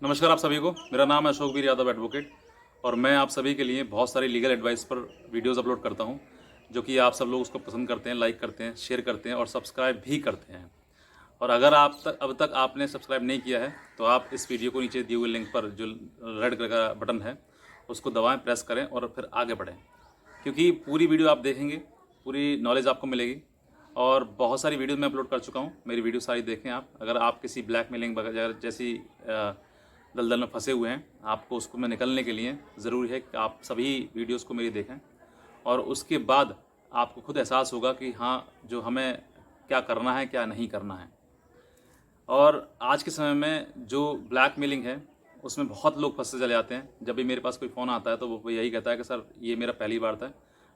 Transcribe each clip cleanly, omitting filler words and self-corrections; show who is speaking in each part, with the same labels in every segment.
Speaker 1: नमस्कार आप सभी को। मेरा नाम है अशोक वीर यादव एडवोकेट और मैं आप सभी के लिए बहुत सारी लीगल एडवाइस पर वीडियोस अपलोड करता हूं, जो कि आप सब लोग उसको पसंद करते हैं, लाइक करते हैं, शेयर करते हैं और सब्सक्राइब भी करते हैं। और अगर अब तक आपने सब्सक्राइब नहीं किया है तो आप इस वीडियो को नीचे दिए हुए लिंक पर जो रेड कलर का बटन है उसको दबाएं, प्रेस करें और फिर आगे बढ़ें, क्योंकि पूरी वीडियो आप देखेंगे, पूरी नॉलेज आपको मिलेगी। और बहुत सारी वीडियो मैं अपलोड कर चुका हूँ, मेरी वीडियो सारी देखें आप। अगर आप किसी ब्लैकमेलिंग वगैरह जैसी दलदल में फंसे हुए हैं, आपको उसको में निकलने के लिए ज़रूरी है कि आप सभी वीडियोस को मेरी देखें और उसके बाद आपको खुद एहसास होगा कि हाँ, जो हमें क्या करना है, क्या नहीं करना है। और आज के समय में जो ब्लैकमेलिंग है उसमें बहुत लोग फंसते चले जाते हैं। जब भी मेरे पास कोई फ़ोन आता है तो वो यही कहता है कि सर, ये मेरा पहली बार था,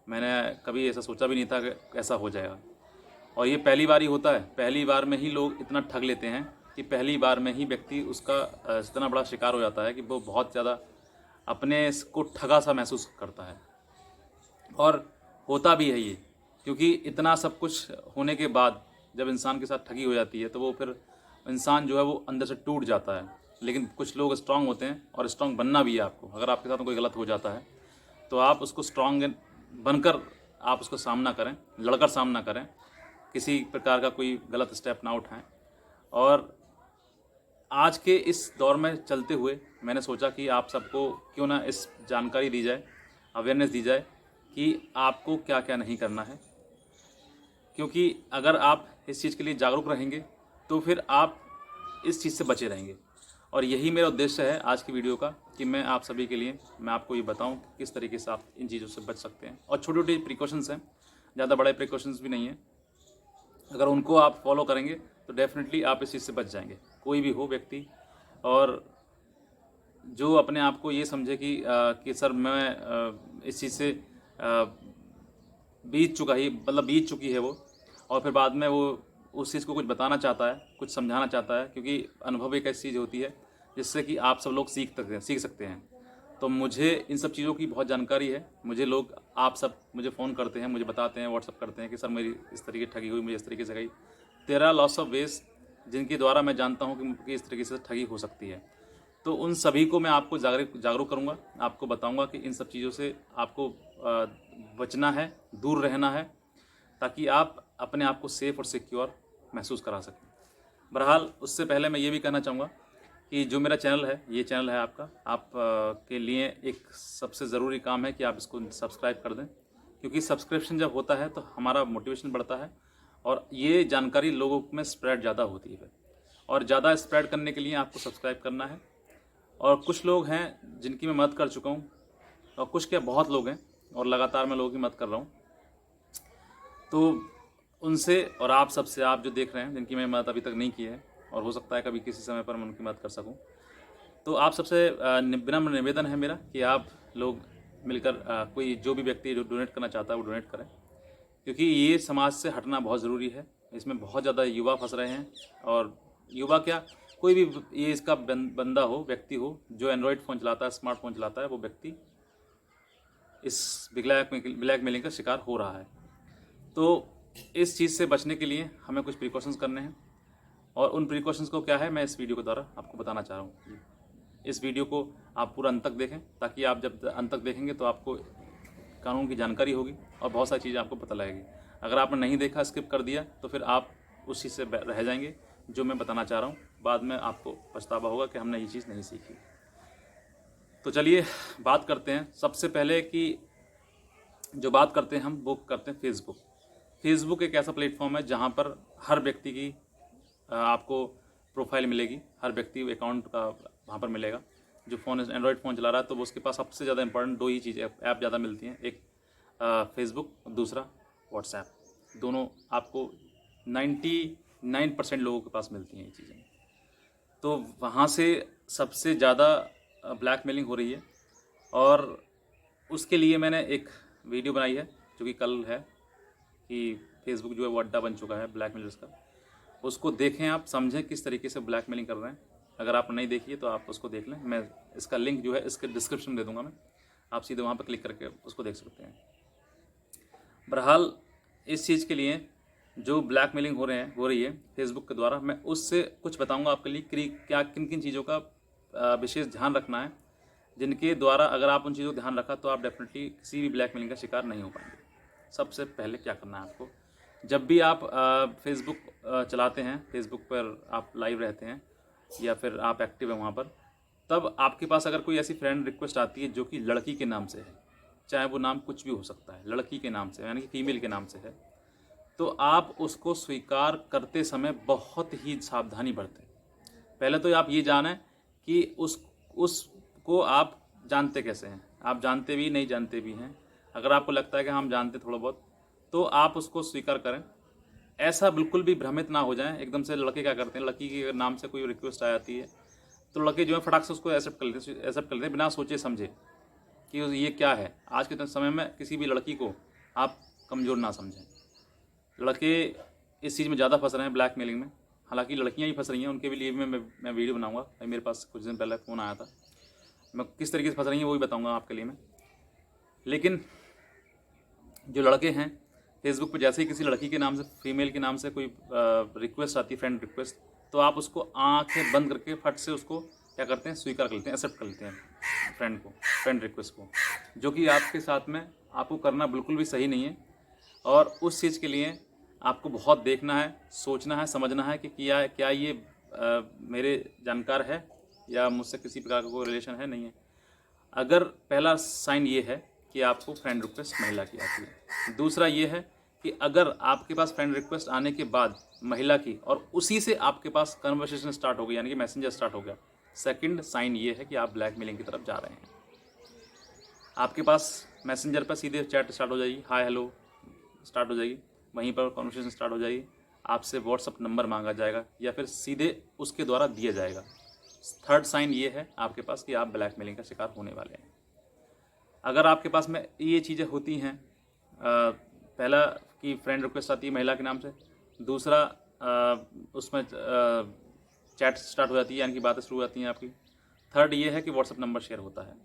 Speaker 1: मैंने कभी ऐसा सोचा भी नहीं था कि ऐसा हो जाएगा। और ये पहली बार ही होता है, पहली बार में ही लोग इतना ठग लेते हैं कि पहली बार में ही व्यक्ति उसका इतना बड़ा शिकार हो जाता है कि वो बहुत ज़्यादा अपने को ठगा सा महसूस करता है। और होता भी है ये, क्योंकि इतना सब कुछ होने के बाद जब इंसान के साथ ठगी हो जाती है तो वो फिर इंसान जो है वो अंदर से टूट जाता है। लेकिन कुछ लोग स्ट्रांग होते हैं और स्ट्रांग बनना भी है आपको। अगर आपके साथ कोई गलत हो जाता है तो आप उसको स्ट्रांग बनकर आप उसको सामना करें, लड़कर सामना करें, किसी प्रकार का कोई गलत स्टेप ना उठाएं। और आज के इस दौर में चलते हुए मैंने सोचा कि आप सबको क्यों ना इस जानकारी दी जाए, अवेयरनेस दी जाए कि आपको क्या क्या नहीं करना है। क्योंकि अगर आप इस चीज़ के लिए जागरूक रहेंगे तो फिर आप इस चीज़ से बचे रहेंगे। और यही मेरा उद्देश्य है आज की वीडियो का, कि मैं आप सभी के लिए मैं आपको ये बताऊं कि किस तरीके से आप इन चीज़ों से बच सकते हैं। और छोटे छोटे प्रिकॉशंस हैं, ज़्यादा बड़े प्रिकॉशंस भी नहीं हैं। अगर उनको आप फॉलो करेंगे तो डेफिनेटली आप इस चीज़ से बच जाएंगे, कोई भी हो व्यक्ति। और जो अपने आप को ये समझे कि सर मैं इस चीज़ से बीत चुकी है वो, और फिर बाद में वो उस चीज़ को कुछ बताना चाहता है, कुछ समझाना चाहता है, क्योंकि अनुभव एक ऐसी चीज़ होती है जिससे कि आप सब लोग सीख सकते हैं। तो मुझे इन सब चीज़ों की बहुत जानकारी है। मुझे लोग, आप सब मुझे फ़ोन करते हैं, मुझे बताते हैं, व्हाट्सअप करते हैं कि सर मेरी इस तरीके ठगी हुई, मुझे इस तरीके से गई। 13 लॉस ऑफ वेज जिनके द्वारा मैं जानता हूँ कि इस तरीके से ठगी हो सकती है। तो उन सभी को मैं आपको जागरूक करूँगा, आपको बताऊँगा कि इन सब चीज़ों से आपको बचना है, दूर रहना है, ताकि आप अपने आप को सेफ़ और सिक्योर महसूस करा सकें। बहरहाल उससे पहले मैं ये भी कहना चाहूँगा कि जो मेरा चैनल है, ये चैनल है आपका, आप के लिए एक सबसे ज़रूरी काम है कि आप इसको सब्सक्राइब कर दें, क्योंकि सब्सक्रिप्शन जब होता है तो हमारा मोटिवेशन बढ़ता है और ये जानकारी लोगों में स्प्रेड ज़्यादा होती है। और ज़्यादा स्प्रेड करने के लिए आपको सब्सक्राइब करना है। और कुछ लोग हैं जिनकी मैं मदद कर चुका हूँ, और कुछ क्या बहुत लोग हैं, और लगातार मैं लोगों की मदद कर रहा हूँ। तो उनसे और आप सबसे, आप जो देख रहे हैं जिनकी मैंने मदद अभी तक नहीं की है, और हो सकता है कभी किसी समय पर मैं उनकी मदद कर सकूं, तो आप सबसे विनम्र निवेदन है मेरा कि आप लोग मिलकर कोई जो भी व्यक्ति जो डोनेट करना चाहता है वो डोनेट करें, क्योंकि ये समाज से हटना बहुत ज़रूरी है। इसमें बहुत ज़्यादा युवा फंस रहे हैं। और युवा क्या, कोई भी ये इसका बंदा हो, व्यक्ति हो जो एंड्रॉयड फ़ोन चलाता है, स्मार्टफोन चलाता है, वो व्यक्ति इस ब्लैकमेलिंग का शिकार हो रहा है। तो इस चीज़ से बचने के लिए हमें कुछ प्रिकॉशंस करने हैं, और उन प्रिकॉशंस को क्या है मैं इस वीडियो के द्वारा आपको बताना चाह रहा हूँ। इस वीडियो को आप पूरा अंत तक देखें, ताकि आप जब अंत तक देखेंगे तो आपको कानून की जानकारी होगी और बहुत सारी चीज़ें आपको पता लगेगी। अगर आपने नहीं देखा, स्किप कर दिया, तो फिर आप उस चीज़ से रह जाएंगे जो मैं बताना चाह रहा हूँ। बाद में आपको पछतावा होगा कि हमने ये चीज़ नहीं सीखी। तो चलिए बात करते हैं। सबसे पहले कि जो बात करते हैं हम, वो करते हैं फेसबुक। फेसबुक एक ऐसा प्लेटफॉर्म है जहाँ पर हर व्यक्ति की आपको प्रोफाइल मिलेगी, हर व्यक्ति अकाउंट का वहाँ पर मिलेगा। जो फ़ोन एंड्रॉयड फ़ोन चला रहा है तो वो उसके पास सबसे ज़्यादा इंपॉर्टेंट दो ही चीज़ें ऐप ज़्यादा मिलती हैं, एक फेसबुक, दूसरा व्हाट्सएप। दोनों आपको 99% लोगों के पास मिलती हैं ये चीज़ें। तो वहाँ से सबसे ज़्यादा ब्लैकमेलिंग हो रही है, और उसके लिए मैंने एक वीडियो बनाई है जो कि कल है, कि फेसबुक जो है वो अड्डा बन चुका है ब्लैकमेलर्स का। उसको देखें, आप समझें किस तरीके से ब्लैकमेलिंग कर रहे हैं। अगर आपने नहीं देखी है तो आप उसको देख लें। मैं इसका लिंक जो है इसके डिस्क्रिप्शन में दे दूंगा मैं, आप सीधे वहाँ पर क्लिक करके उसको देख सकते हैं। बहरहाल इस चीज़ के लिए जो ब्लैकमेलिंग हो रही है फेसबुक के द्वारा, मैं उससे कुछ बताऊंगा आपके लिए कि क्या किन किन चीज़ों का विशेष ध्यान रखना है, जिनके द्वारा अगर आप उन चीज़ों को ध्यान रखा तो आप डेफिनेटली किसी भी ब्लैकमेलिंग का शिकार नहीं हो पाएंगे। सबसे पहले क्या करना है आपको, जब भी आप फेसबुक चलाते हैं, फेसबुक पर आप लाइव रहते हैं या फिर आप एक्टिव हैं वहाँ पर, तब आपके पास अगर कोई ऐसी फ्रेंड रिक्वेस्ट आती है जो कि लड़की के नाम से है, चाहे वो नाम कुछ भी हो सकता है, लड़की के नाम से यानी कि फीमेल के नाम से है, तो आप उसको स्वीकार करते समय बहुत ही सावधानी बरतें। पहले तो आप ये जानें कि उसको आप जानते कैसे हैं, आप जानते भी नहीं जानते भी हैं। अगर आपको लगता है कि हम जानते थोड़ा बहुत, तो आप उसको स्वीकार करें। ऐसा बिल्कुल भी भ्रमित ना हो जाएं। एकदम से लड़के क्या करते हैं, लड़की के नाम से कोई रिक्वेस्ट आ जाती है तो लड़के जो है फटाक से उसको एक्सेप्ट कर लेते हैं बिना सोचे समझे कि ये क्या है। आज के समय में किसी भी लड़की को आप कमज़ोर ना समझें। लड़के इस चीज़ में ज़्यादा फंस रहे हैं ब्लैकमेलिंग में, हालांकि लड़कियां ही फंस रही हैं। उनके भी लिए मैं वीडियो बनाऊंगा। मेरे पास कुछ दिन पहले फ़ोन आया था, मैं किस तरीके से फंस रही हैं वो भी बताऊंगा आपके लिए मैं। लेकिन जो लड़के हैं, फेसबुक पे जैसे ही किसी लड़की के नाम से, फीमेल के नाम से कोई रिक्वेस्ट आती है, फ्रेंड रिक्वेस्ट, तो आप उसको आंखें बंद करके फट से उसको क्या करते हैं, स्वीकार कर लेते हैं, एक्सेप्ट कर लेते हैं फ्रेंड रिक्वेस्ट को, जो कि आपके साथ में आपको करना बिल्कुल भी सही नहीं है। और उस चीज़ के लिए आपको बहुत देखना है, सोचना है, समझना है कि क्या ये मेरे जानकार है या मुझसे किसी प्रकार का कोई रिलेशन है, नहीं है। अगर पहला साइन ये है कि आपको फ्रेंड रिक्वेस्ट महिला की आती है। दूसरा ये है कि अगर आपके पास फ्रेंड रिक्वेस्ट आने के बाद महिला की और उसी से आपके पास कन्वर्सेशन स्टार्ट हो गई, यानी कि मैसेंजर स्टार्ट हो गया, सेकंड साइन ये है कि आप ब्लैकमेलिंग की तरफ जा रहे हैं। आपके पास मैसेंजर पर सीधे चैट स्टार्ट हो जाएगी, हाय हेलो स्टार्ट हो जाएगी, वहीं पर कन्वर्सेशन स्टार्ट हो जाएगी, आपसे व्हाट्सअप नंबर मांगा जाएगा या फिर सीधे उसके द्वारा दिया जाएगा। थर्ड साइन ये है आपके पास कि आप ब्लैकमेलिंग का शिकार होने वाले हैं। अगर आपके पास में ये चीज़ें होती हैं, पहला कि फ्रेंड रिक्वेस्ट आती है महिला के नाम से, दूसरा उसमें चैट स्टार्ट हो जाती है, यानी कि बातें शुरू हो जाती हैं आपकी, थर्ड ये है कि व्हाट्सअप नंबर शेयर होता है।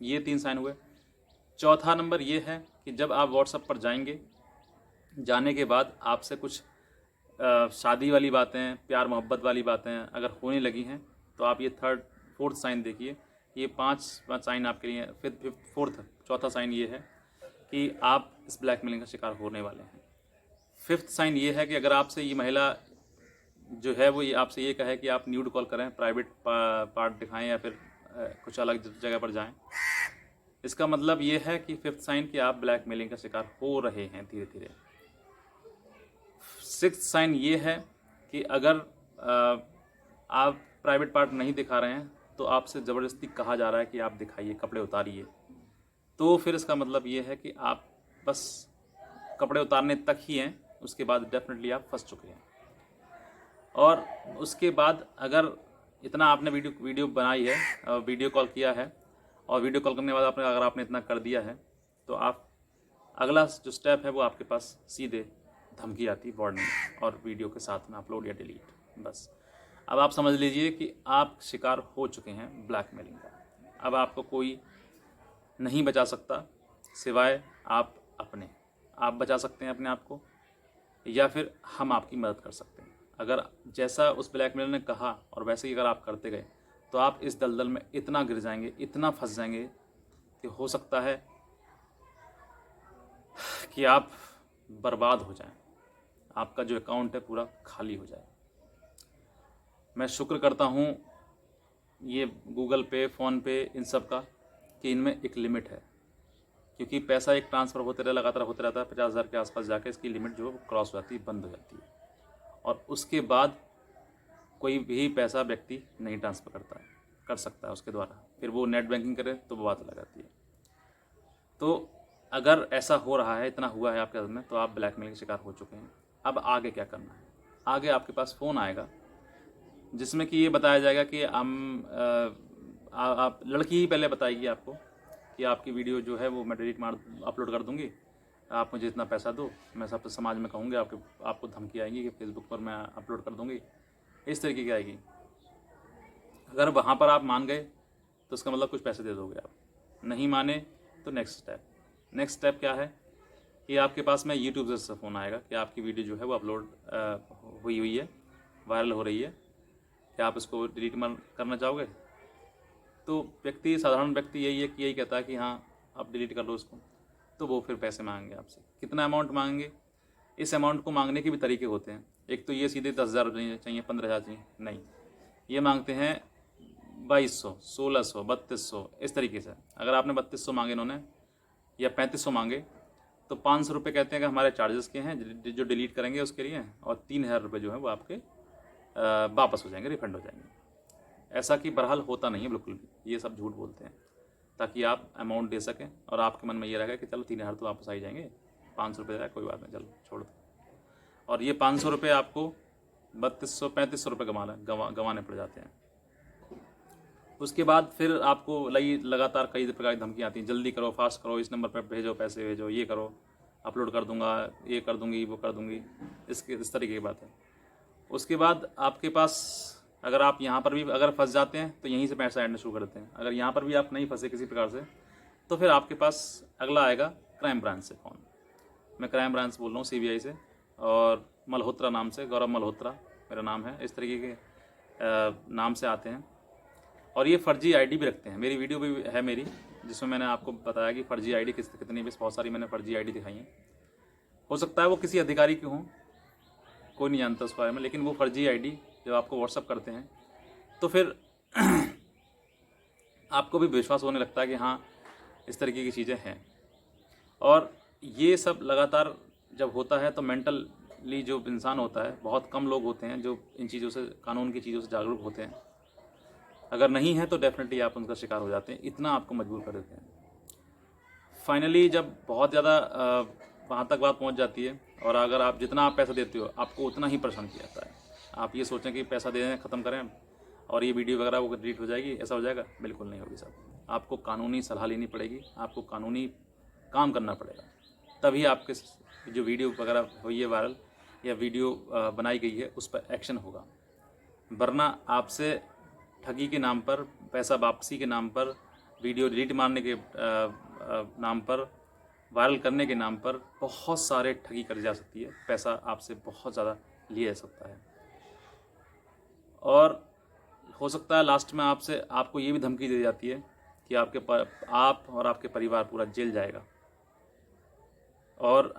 Speaker 1: ये 3 साइन हुए। चौथा नंबर ये है कि जब आप व्हाट्सएप पर जाएंगे, जाने के बाद आपसे कुछ शादी वाली बातें, प्यार मोहब्बत वाली बातें अगर होने लगी हैं, तो आप ये फोर्थ साइन देखिए। ये पांच साइन आपके लिए। चौथा साइन ये है कि आप इस ब्लैकमेलिंग का शिकार होने वाले हैं। फिफ्थ साइन ये है कि अगर आपसे ये महिला जो है वो ये आपसे ये कहे कि आप न्यूड कॉल करें, प्राइवेट पार्ट दिखाएं या फिर कुछ अलग जगह पर जाएं, इसका मतलब ये है कि फिफ्थ साइन कि आप ब्लैकमेलिंग का शिकार हो रहे हैं धीरे धीरे। सिक्स्थ साइन ये है कि अगर आप प्राइवेट पार्ट नहीं दिखा रहे हैं तो आपसे ज़बरदस्ती कहा जा रहा है कि आप दिखाइए, कपड़े उतारिए, तो फिर इसका मतलब ये है कि आप बस कपड़े उतारने तक ही हैं, उसके बाद डेफिनेटली आप फंस चुके हैं। और उसके बाद अगर इतना आपने वीडियो बनाई है, वीडियो कॉल किया है, और वीडियो कॉल करने के बाद अगर आपने इतना कर दिया है, तो आप अगला जो स्टेप है वो आपके पास सीधे धमकी आती, वार्निंग, और वीडियो के साथ में अपलोड या डिलीट। बस अब आप समझ लीजिए कि आप शिकार हो चुके हैं ब्लैकमेलिंग का। अब आपको कोई नहीं बचा सकता सिवाय आप बचा सकते हैं अपने आप को, या फिर हम आपकी मदद कर सकते हैं। अगर जैसा उस ब्लैकमेलर ने कहा और वैसे ही अगर आप करते गए, तो आप इस दलदल में इतना गिर जाएंगे, इतना फंस जाएंगे कि हो सकता है कि आप बर्बाद हो जाएं, आपका जो अकाउंट है पूरा खाली हो जाए। मैं शुक्र करता हूँ ये गूगल पे, फ़ोन पे, इन सब का, कि इनमें एक लिमिट है, क्योंकि पैसा एक ट्रांसफ़र लगातार होते रहता है। 50,000 के आसपास जाके इसकी लिमिट जो है क्रॉस हो जाती है, बंद हो जाती है, और उसके बाद कोई भी पैसा व्यक्ति नहीं ट्रांसफ़र कर सकता है उसके द्वारा। फिर वो नेट बैंकिंग करे तो वो बात अलग आती है। तो अगर ऐसा हो रहा है, इतना हुआ है आपके साथ में, तो आप ब्लैकमेल के शिकार हो चुके हैं। अब आगे क्या करना है? आगे आपके पास फ़ोन आएगा जिसमें कि ये बताया जाएगा कि आप लड़की ही पहले बताएगी आपको कि आपकी वीडियो जो है वो मैं अपलोड कर दूंगी, आप मुझे इतना पैसा दो, मैं सब समाज में कहूँगी, आपको धमकी आएगी कि फेसबुक पर मैं अपलोड कर दूंगी, इस तरीके की आएगी। अगर वहाँ पर आप मान गए तो उसका मतलब कुछ पैसे दे दोगे आप, नहीं माने तो नेक्स्ट स्टेप क्या है कि आपके पास में यूट्यूब से फ़ोन आएगा कि आपकी वीडियो जो है वो अपलोड हुई है, वायरल हो रही है, क्या आप इसको डिलीट करना चाहोगे? तो व्यक्ति, साधारण व्यक्ति यही कहता है कि हाँ आप डिलीट कर लो उसको, तो वो फिर पैसे मांगेंगे आपसे। कितना अमाउंट मांगेंगे? इस अमाउंट को मांगने के भी तरीके होते हैं। एक तो ये सीधे 10,000 चाहिए, 15,000 चाहिए, नहीं, ये मांगते हैं 2200, 1600, 3200, इस तरीके से। अगर आपने 3200 मांगे इन्होंने या 3500 मांगे, तो 500 रुपये कहते हैं कि हमारे चार्जेस के हैं जो डिलीट करेंगे उसके लिए, और 3,000 रुपये जो है वो आपके वापस हो जाएंगे, रिफंड हो जाएंगे। ऐसा कि बहरहाल होता नहीं है बिल्कुल भी, ये सब झूठ बोलते हैं ताकि आप अमाउंट दे सकें और आपके मन में ये रहेगा कि चलो 3,000 तो वापस आ ही जाएंगे, 500 रुपये जाए कोई बात नहीं, चलो छोड़ दो। और ये 500 रुपये आपको 3200, 3500 रुपये गंवाने पड़ जाते हैं। उसके बाद फिर आपको लगातार कई प्रकार की धमकियाँ आती हैं, जल्दी करो, फास्ट करो, इस नंबर पर भेजो, पैसे भेजो, ये करो, अपलोड कर दूंगा, ये कर दूंगी, वो कर दूंगी, इस तरीके की बात है। उसके बाद आपके पास, अगर आप यहाँ पर भी अगर फंस जाते हैं तो यहीं से पैसा ऐडना शुरू कर देते हैं। अगर यहाँ पर भी आप नहीं फंसे किसी प्रकार से, तो फिर आपके पास अगला आएगा क्राइम ब्रांच से फ़ोन। मैं क्राइम ब्रांच बोल रहा हूँ, CBI से, और मल्होत्रा नाम से, गौरव मल्होत्रा मेरा नाम है, इस तरीके के नाम से आते हैं। और ये फर्जी ID भी रखते हैं। मेरी वीडियो भी है मेरी, जिसमें मैंने आपको बताया कि फर्जी ID कितनी भी, बहुत सारी मैंने फर्जी ID दिखाई हैं। हो सकता है वो किसी अधिकारी की हों, कोई नहीं जानता उस बारे में, लेकिन वो फर्जी ID जब आपको व्हाट्सअप करते हैं तो फिर आपको भी विश्वास होने लगता है कि हाँ इस तरीके की चीज़ें हैं। और ये सब लगातार जब होता है तो मेंटली जो इंसान होता है, बहुत कम लोग होते हैं जो इन चीज़ों से, कानून की चीज़ों से जागरूक होते हैं। अगर नहीं है तो डेफिनेटली आप उनका शिकार हो जाते हैं, इतना आपको मजबूर कर देते हैं। फाइनली जब बहुत ज़्यादा वहाँ तक बात पहुँच जाती है, और अगर आप जितना आप पैसा देते हो आपको उतना ही परेशान किया जाता है। आप ये सोचें कि पैसा दे दें, ख़त्म करें और ये वीडियो वगैरह वो डिलीट हो जाएगी, ऐसा हो जाएगा, बिल्कुल नहीं होगी साहब। आपको कानूनी सलाह लेनी पड़ेगी, आपको कानूनी काम करना पड़ेगा, तभी आपके जो वीडियो वगैरह हुई है वायरल या वीडियो बनाई गई है उस पर एक्शन होगा। वरना आपसे ठगी के नाम पर, पैसा वापसी के नाम पर, वीडियो डिलीट मारने के नाम पर, वायरल करने के नाम पर बहुत सारे ठगी कर जा सकती है, पैसा आपसे बहुत ज़्यादा लिया जा सकता है। और हो सकता है लास्ट में आपको ये भी धमकी दी जाती है कि आप और आपके परिवार पूरा जेल जाएगा, और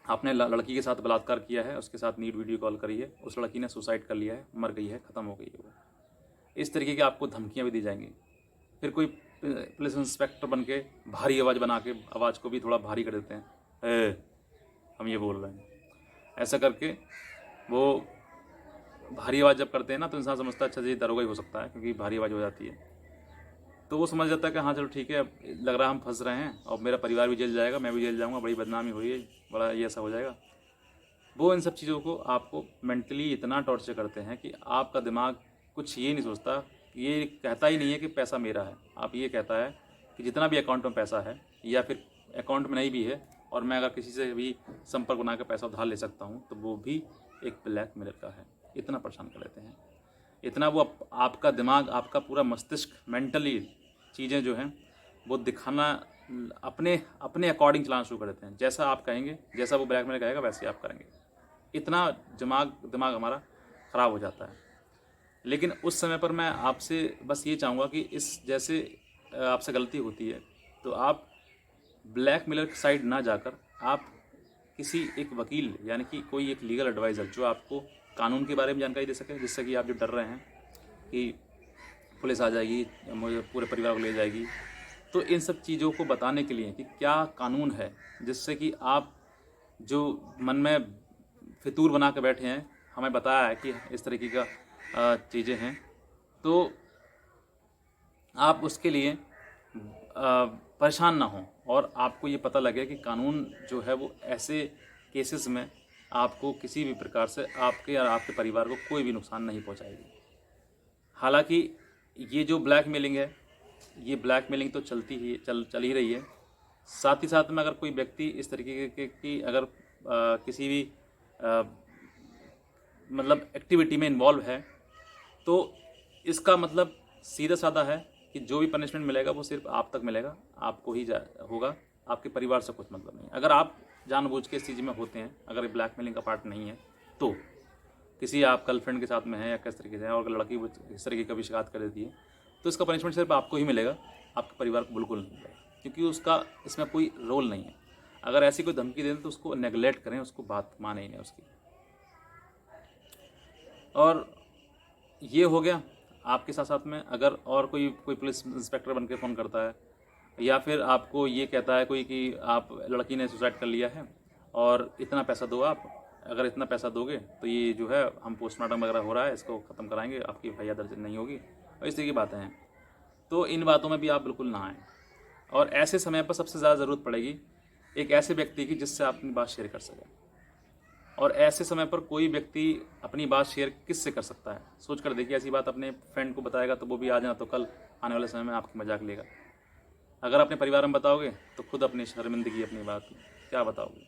Speaker 1: आपने लड़की के साथ बलात्कार किया है, उसके साथ नीट वीडियो कॉल करी है, उस लड़की ने सुसाइड कर लिया है, मर गई है, ख़त्म हो गई है वो। इस तरीके की आपको धमकियाँ भी दी जाएंगी। फिर कोई पुलिस इंस्पेक्टर बन के भारी आवाज़ बना के, आवाज़ को भी थोड़ा भारी कर देते हैं, हम ये बोल रहे हैं, ऐसा करके वो भारी आवाज़ जब करते हैं ना तो इंसान समझता है अच्छा जी दरोगा ही हो सकता है, क्योंकि भारी आवाज़ हो जाती है। तो वो समझ जाता है कि हाँ चलो ठीक है, अब लग रहा है हम फंस रहे हैं और मेरा परिवार भी जेल जाएगा, मैं भी जेल जाऊँगा, बड़ी बदनामी हुई है, बड़ा ये ऐसा हो जाएगा। वो इन सब चीज़ों को आपको मेंटली इतना टॉर्चर करते हैं कि आपका दिमाग कुछ ये नहीं सोचता, ये कहता ही नहीं है कि पैसा मेरा है। आप ये कहता है कि जितना भी अकाउंट में पैसा है, या फिर अकाउंट में नहीं भी है और मैं अगर किसी से भी संपर्क बना कर पैसा उधार ले सकता हूँ, तो वो भी एक ब्लैक मेलर का है। इतना परेशान कर लेते हैं, इतना वो आपका दिमाग, आपका पूरा मस्तिष्क, मेंटली चीज़ें जो हैं वो दिखाना अपने अकॉर्डिंग चलाना शुरू कर देते हैं। जैसा आप कहेंगे, जैसा वो ब्लैक मेलर कहेगा वैसे आप करेंगे। इतना दिमाग हमारा ख़राब हो जाता है। लेकिन उस समय पर मैं आपसे बस ये चाहूँगा कि जैसे आपसे गलती होती है तो आप ब्लैक मेलर की साइड ना जाकर आप किसी एक वकील, यानी कि कोई एक लीगल एडवाइज़र जो आपको कानून के बारे में जानकारी दे सके, जिससे कि आप जो डर रहे हैं कि पुलिस आ जाएगी, मुझे पूरे परिवार को ले जाएगी, तो इन सब चीज़ों को बताने के लिए कि क्या कानून है, जिससे कि आप जो मन में फितूर बना के बैठे हैं, हमें बताया है कि इस तरीके का चीज़ें हैं, तो आप उसके लिए परेशान ना हों और आपको ये पता लगे कि कानून जो है वो ऐसे केसेस में आपको किसी भी प्रकार से आपके या आपके परिवार को कोई भी नुकसान नहीं पहुंचाएगी। हालांकि ये जो ब्लैकमेलिंग है, ये ब्लैकमेलिंग तो चल ही रही है। साथ ही साथ में अगर कोई व्यक्ति इस तरीके की अगर किसी भी मतलब एक्टिविटी में इन्वॉल्व है, तो इसका मतलब सीधा साधा है कि जो भी पनिशमेंट मिलेगा वो सिर्फ आप तक मिलेगा, आपको ही होगा, आपके परिवार से कुछ मतलब नहीं। अगर आप जानबूझ के इस चीज़ में होते हैं, अगर ब्लैकमेलिंग का पार्ट नहीं है, तो किसी आप गर्लफ्रेंड के साथ में हैं या किस तरीके से हैं और लड़की इस तरीके का भी शिकायत कर देती है, तो इसका पनिशमेंट सिर्फ आपको ही मिलेगा, आपके परिवार को बिल्कुल नहीं मिलेगा, क्योंकि उसका इसमें कोई रोल नहीं है। अगर ऐसी कोई धमकी दें तो उसको नेगलेक्ट करें, उसको बात माने ही नहीं उसकी। और ये हो गया। आपके साथ साथ में अगर और कोई पुलिस इंस्पेक्टर बन के फ़ोन करता है, या फिर आपको ये कहता है कोई कि आप लड़की ने सुसाइड कर लिया है और इतना पैसा दो, आप अगर इतना पैसा दोगे तो ये जो है हम पोस्टमार्टम वगैरह हो रहा है इसको ख़त्म कराएंगे, आपकी एफआईआर दर्ज नहीं होगी, और इस तरह की बातें हैं। तो इन बातों में भी आप बिल्कुल ना आएँ। और ऐसे समय पर सबसे ज़्यादा ज़रूरत पड़ेगी एक ऐसे व्यक्ति की जिससे आप अपनी बात शेयर कर सकें। और ऐसे समय पर कोई व्यक्ति अपनी बात शेयर किससे कर सकता है? सोच कर देखिए, ऐसी बात अपने फ्रेंड को बताएगा तो वो भी आज ना तो कल आने वाले समय में आपकी मजाक लेगा। अगर अपने परिवार में बताओगे तो खुद अपनी शर्मिंदगी, अपनी बात क्या बताओगे?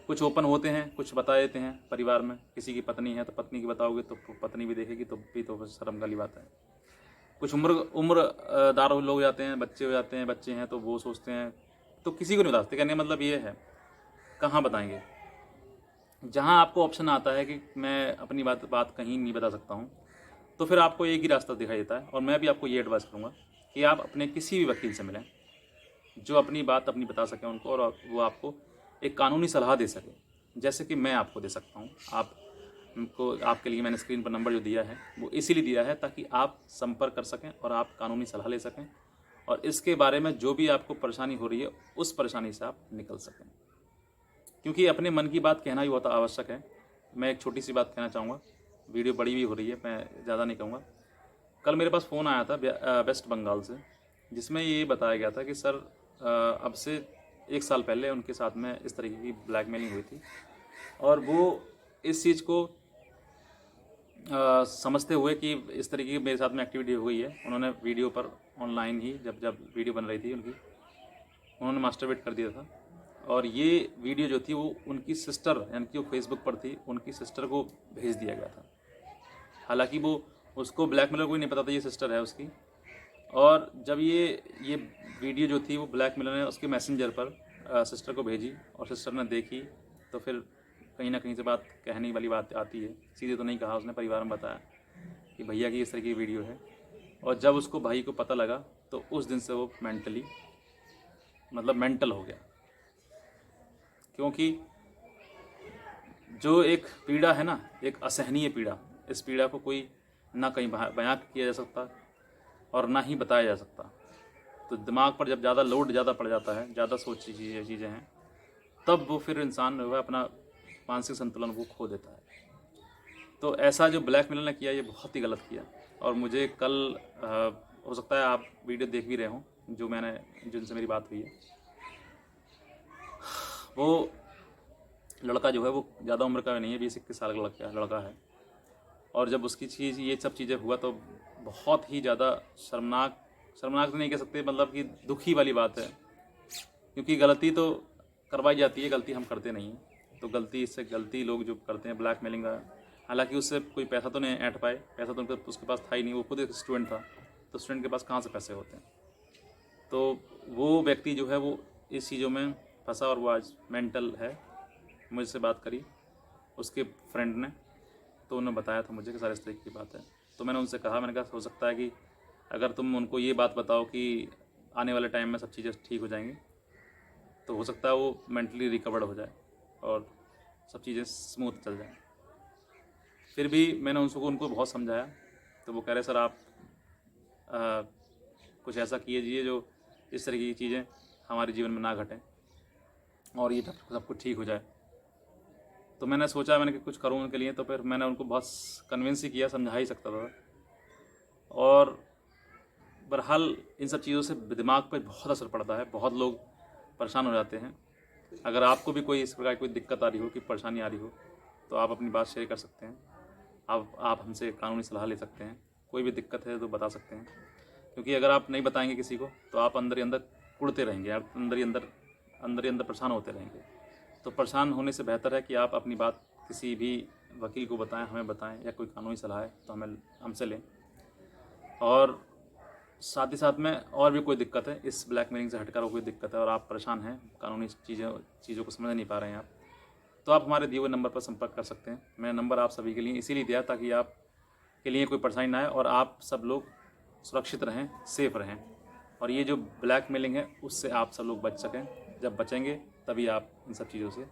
Speaker 1: कुछ ओपन होते हैं, कुछ बता देते हैं परिवार में। किसी की पत्नी है तो पत्नी की बताओगे तो पत्नी भी देखेगी, तो भी तो शर्म वाली बात है। कुछ उम्रदार लोग हो जाते हैं, बच्चे हो जाते हैं, बच्चे हैं तो वो सोचते हैं, तो किसी को नहीं बता सकते। कहने का मतलब ये है, कहाँ बताएंगे? जहाँ आपको ऑप्शन आता है कि मैं अपनी बात कहीं नहीं बता सकता हूँ, तो फिर आपको एक ही रास्ता दिखाई देता है। और मैं भी आपको ये एडवाइस करूँगा कि आप अपने किसी भी वकील से मिलें जो अपनी बात अपनी बता सकें उनको, और वो आपको एक कानूनी सलाह दे सके, जैसे कि मैं आपको दे सकता हूँ। आपके लिए मैंने स्क्रीन पर नंबर जो दिया है वो इसीलिए दिया है ताकि आप संपर्क कर सकें और आप कानूनी सलाह ले सकें, और इसके बारे में जो भी आपको परेशानी हो रही है उस परेशानी से आप निकल सकें। क्योंकि अपने मन की बात कहना ही बहुत आवश्यक है। मैं एक छोटी सी बात कहना चाहूँगा, वीडियो बड़ी भी हो रही है, मैं ज़्यादा नहीं कहूँगा। कल मेरे पास फ़ोन आया था वेस्ट बंगाल से, जिसमें ये बताया गया था कि सर अब से 1 साल पहले उनके साथ में इस तरीके की ब्लैकमेलिंग हुई थी, और वो इस चीज़ को समझते हुए कि इस तरीके की मेरे साथ में एक्टिविटी हुई है, उन्होंने वीडियो पर ऑनलाइन ही जब वीडियो बन रही थी उनकी, उन्होंने मास्टरबेट कर दिया था। और ये वीडियो जो थी वो उनकी सिस्टर, यानी कि वो फेसबुक पर थी, उनकी सिस्टर को भेज दिया गया था। हालांकि वो उसको ब्लैकमेलर को ही नहीं पता था ये सिस्टर है उसकी। और जब ये वीडियो जो थी वो ब्लैकमेलर ने उसके मैसेंजर पर सिस्टर को भेजी, और सिस्टर ने देखी, तो फिर कहीं ना कहीं से बात कहने वाली बात आती है। सीधे तो नहीं कहा उसने, परिवार में बताया कि भैया की इस तरह की वीडियो है। और जब उसको भाई को पता लगा तो उस दिन से वो मेंटल हो गया। क्योंकि जो एक पीड़ा है ना, एक असहनीय पीड़ा, इस पीड़ा को कोई ना कहीं बयां किया जा सकता और ना ही बताया जा सकता। तो दिमाग पर जब ज़्यादा लोड ज़्यादा पड़ जाता है, ज़्यादा सोची चीज़ें हैं, तब वो फिर इंसान जो है अपना मानसिक संतुलन वो खो देता है। तो ऐसा जो ब्लैकमेलर ने किया ये बहुत ही गलत किया। और मुझे कल हो सकता है आप वीडियो देख भी रहे हों जिनसे मेरी बात हुई है। वो लड़का जो है वो ज़्यादा उम्र का नहीं है, 20-21 साल का लड़का है। और जब उसकी ये सब चीज़ें हुआ तो बहुत ही ज़्यादा शर्मनाक तो नहीं कह सकते, मतलब कि दुखी वाली बात है। क्योंकि गलती तो करवाई जाती है, गलती हम करते नहीं हैं। तो गलती लोग जो करते हैं ब्लैकमेलिंग का, हालांकि उससे कोई पैसा तो नहीं ऐंठ पाए, पैसा तो उसके पास था ही नहीं, वो खुद एक स्टूडेंट था, तो स्टूडेंट के पास कहाँ से पैसे होते हैं। तो वो व्यक्ति जो है वो इस चीज़ों में फंसा और वो आज मेंटल है। मुझसे बात करी उसके फ्रेंड ने, तो उन्होंने बताया था मुझे कि सारे इस तरीके की बात है। तो मैंने उनसे कहा, मैंने कहा हो सकता है कि अगर तुम उनको ये बात बताओ कि आने वाले टाइम में सब चीज़ें ठीक हो जाएंगी, तो हो सकता है वो मेंटली रिकवर्ड हो जाए और सब चीज़ें स्मूथ चल जाएं। फिर भी मैंने उनको बहुत समझाया, तो वो कह रहे सर आप कुछ ऐसा कीजिए जो इस तरह की चीज़ें हमारे जीवन में ना घटें और ये सब कुछ ठीक हो जाए। तो मैंने सोचा मैंने कि कुछ करूँ उनके लिए, तो फिर मैंने उनको बहुत कन्विंस ही किया, समझा ही सकता था। और बहरहाल इन सब चीज़ों से दिमाग पर बहुत असर पड़ता है, बहुत लोग परेशान हो जाते हैं। अगर आपको भी कोई इस प्रकार की कोई दिक्कत आ रही हो, कि परेशानी आ रही हो, तो आप अपनी बात शेयर कर सकते हैं। आप हमसे कानूनी सलाह ले सकते हैं। कोई भी दिक्कत है तो बता सकते हैं, क्योंकि अगर आप नहीं बताएंगे किसी को तो आप अंदर ही अंदर कुड़ते रहेंगे, आप अंदर ही अंदर परेशान होते रहेंगे। तो परेशान होने से बेहतर है कि आप अपनी बात किसी भी वकील को बताएं, हमें बताएं, या कोई कानूनी सलाह है तो हमसे लें। और साथ ही साथ में और भी कोई दिक्कत है, इस ब्लैकमेलिंग से हटकर कोई दिक्कत है और आप परेशान हैं, कानूनी चीज़ों को समझ नहीं पा रहे हैं आप, तो आप हमारे दिए हुए नंबर पर संपर्क कर सकते हैं। मैंने नंबर आप सभी के लिए इसीलिए दिया ताकि आप के लिए कोई परेशानी ना आए और आप सब लोग सुरक्षित रहें, सेफ रहें, और ये जो ब्लैकमेलिंग है उससे आप सब लोग बच सकें। जब बचेंगे तभी आप इन सब चीज़ों से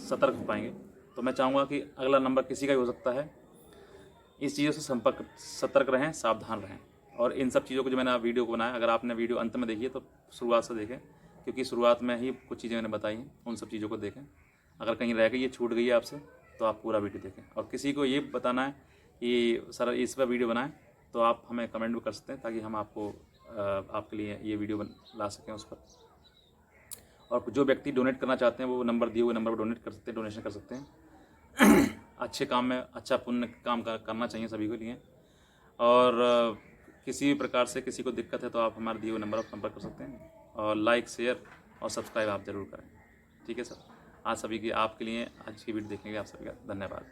Speaker 1: सतर्क हो पाएंगे। तो मैं चाहूँगा कि अगला नंबर किसी का भी हो सकता है, इस चीज़ों से सतर्क रहें, सावधान रहें। और इन सब चीज़ों को जो मैंने वीडियो को बनाया, अगर आपने वीडियो अंत में देखी है तो शुरुआत से देखें, क्योंकि शुरुआत में ही कुछ चीज़ें मैंने बताई हैं, उन सब चीज़ों को देखें। अगर कहीं रह गई, ये छूट गई है आपसे, तो आप पूरा वीडियो देखें। और किसी को ये बताना है कि सर इस पर वीडियो बनाएं, तो आप हमें कमेंट भी कर सकते हैं, ताकि हम आपको आपके लिए ये वीडियो ला सकें उस पर। और जो व्यक्ति डोनेट करना चाहते हैं वो नंबर दिए हुए नंबर पर डोनेट कर सकते हैं, डोनेशन कर सकते हैं। अच्छे काम में अच्छा पुण्य काम करना चाहिए सभी के लिए। और किसी भी प्रकार से किसी को दिक्कत है तो आप हमारे दिए हुए नंबर पर संपर्क कर सकते हैं। और लाइक, शेयर और सब्सक्राइब आप ज़रूर करें। ठीक है सर, आज सभी की आपके लिए आज की वीडियो देखने के लिए आप सभी का धन्यवाद।